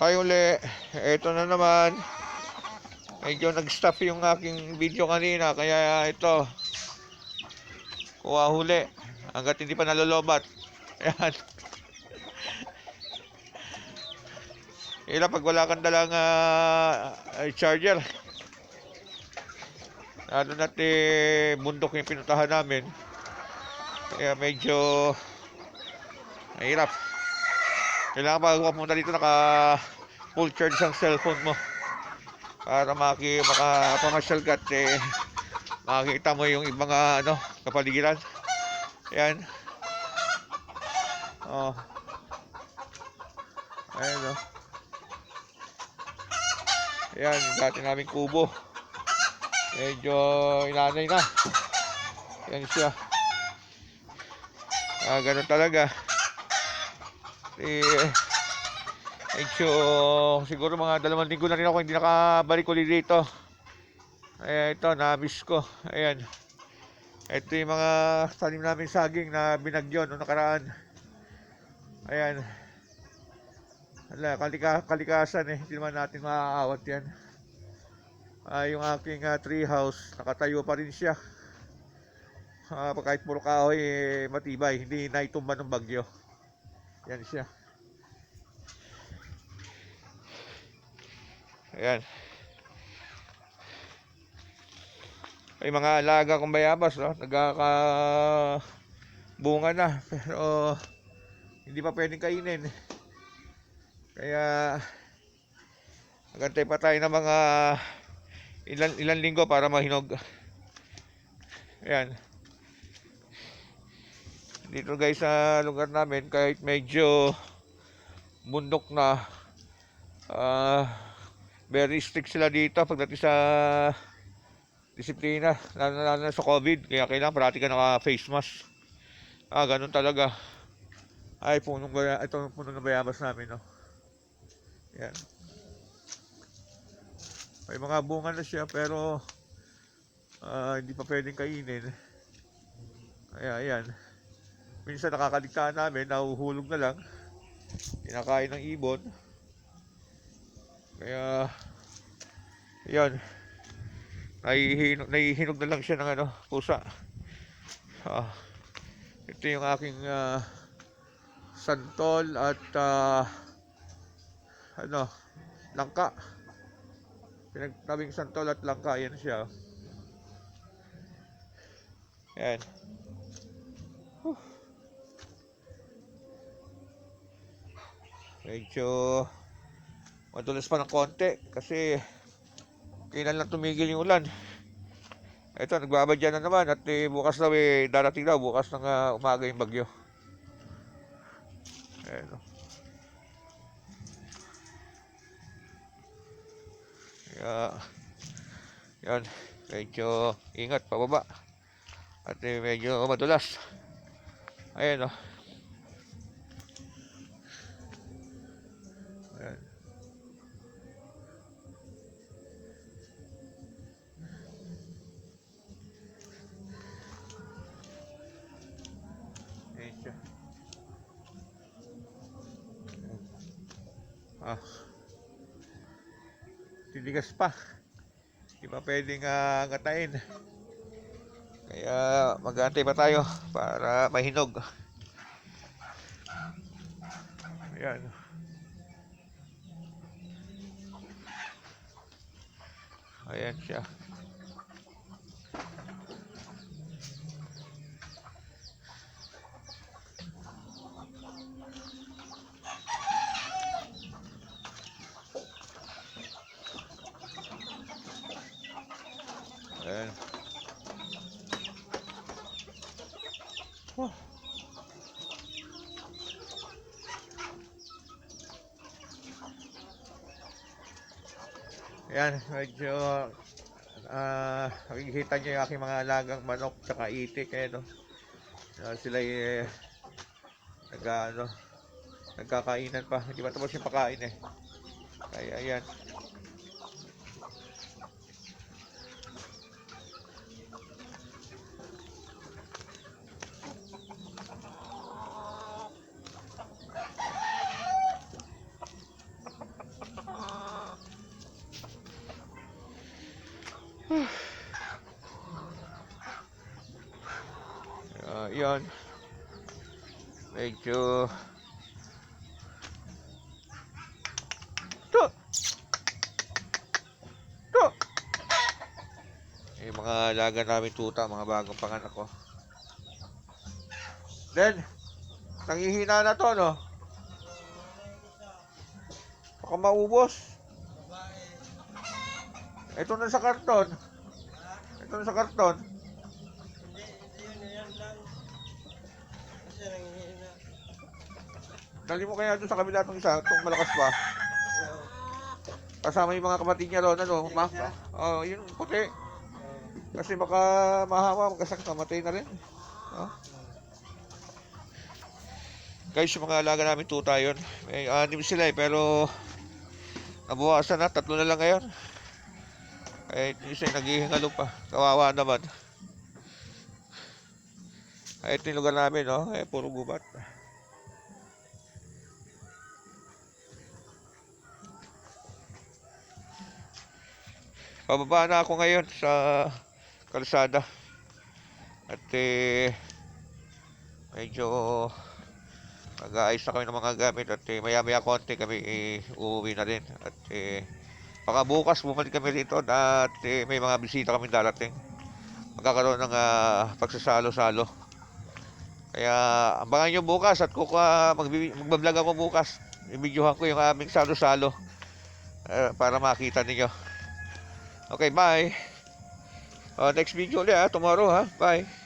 Hi uli, eto na naman. Medyo nag-stop yung aking video kanina, kaya ito, kuha huli. Hanggat hindi pa nalolobat. Ayan. Ila pag wala kang dalang charger. Ano natin, bundok yung pinuntahan namin. Kaya medyo mahirap. Kailangan bago ka pumunta dito naka full charge ang cellphone mo. Para makapamasyal ka at makikita mo yung ibang kapaligiran. Ayan. Oh, ayan oh. Ayan, yung dati naming kubo. Medyo inanay na. Ayan siya. Ganun talaga. Medyo siguro mga 2 linggo na rin ako hindi nakabalik ulit dito. Ayan, ito, na-miss ko. Ayan. Ito yung mga tanim namin saging na binagyo noong nakaraan. Ayan. Hala, kalikasan hindi naman natin maaawat yan. Yung aking tree house, nakatayo pa rin siya. Kahit puro kahoy, matibay, hindi naitumba ng bagyo. Yan siya. Ayan. May mga alaga kong bayabas, nagkakabunga na, pero hindi pa pwedeng kainin. Kaya magantay pa tayo ng mga ilan linggo para mahinog. Ayan. Dito guys sa lugar namin, kahit medyo bundok na, very strict sila dito pagdating sa disiplina, lalo na sa COVID. Kaya kailangan parati ka naka face mask. Ganun talaga. Ito puno ng bayabas namin, no. Yan. May mga bunga na siya pero hindi pa pwedeng kainin. Kaya ayan. Minsan nakakaligtaan namin, nahuhulog na lang. Kinakain ng ibon. Kaya yan. Nahihinog na lang siya ng pusa. Ito yung aking santol at langka. Pinagtabing santol at langka, yan siya. Yan. Medyo madulas pa ng konti kasi kailan lang tumigil yung ulan. Ito, nagbabadya na naman at bukas daw darating daw bukas ng umaga yung bagyo. Ayan. Kaya yan, medyo ingat pababa at medyo madulas. Ayan o. Ayan. Ayan siya. Titigas pa. Di ba pwedeng ngatain. Kaya mag-aantay pa tayo para mahinog. Ayan. Ayan siya. Ayan. Ayan, medyo makikita nyo yung aking mga alagang manok tsaka itik sila nagkakainan pa, hindi pa tapos yung pakain kaya ayan. Yan. Medyo to to yung mga alaga namin tuta, mga bagong panganak ko. Then nangihina na to, no? Baka maubos. Ito na sa karton. Ito na sa karton. Dali mo kaya doon sa kabila itong isa, itong malakas pa. Kasama yung mga kapatid niya ron, ano? Yun, puti. Kasi baka mahawa, magkasakit, mamatay na rin. Guys, yung mga alaga namin tuta yun. May 6 sila pero nabuwasan na, 3 na lang ngayon. Yung isa naghihingalo pa. Kawawa naman. Ito yung lugar namin, no? Puro gubat. Pababa na ako ngayon sa kalsada. At medyo mag-aayos na kami ng mga gamit. At maya-maya konti kami uuwi na rin. At baka bukas bumalik kami rito. At may mga bisita kami darating. Magkakaroon ng pagsasalo-salo. Kaya abangan nyo bukas. At magbablog ako bukas. I-videohan ko yung aming salo-salo para makita ninyo. Okay, bye. Next video ulit tomorrow, ha. Bye.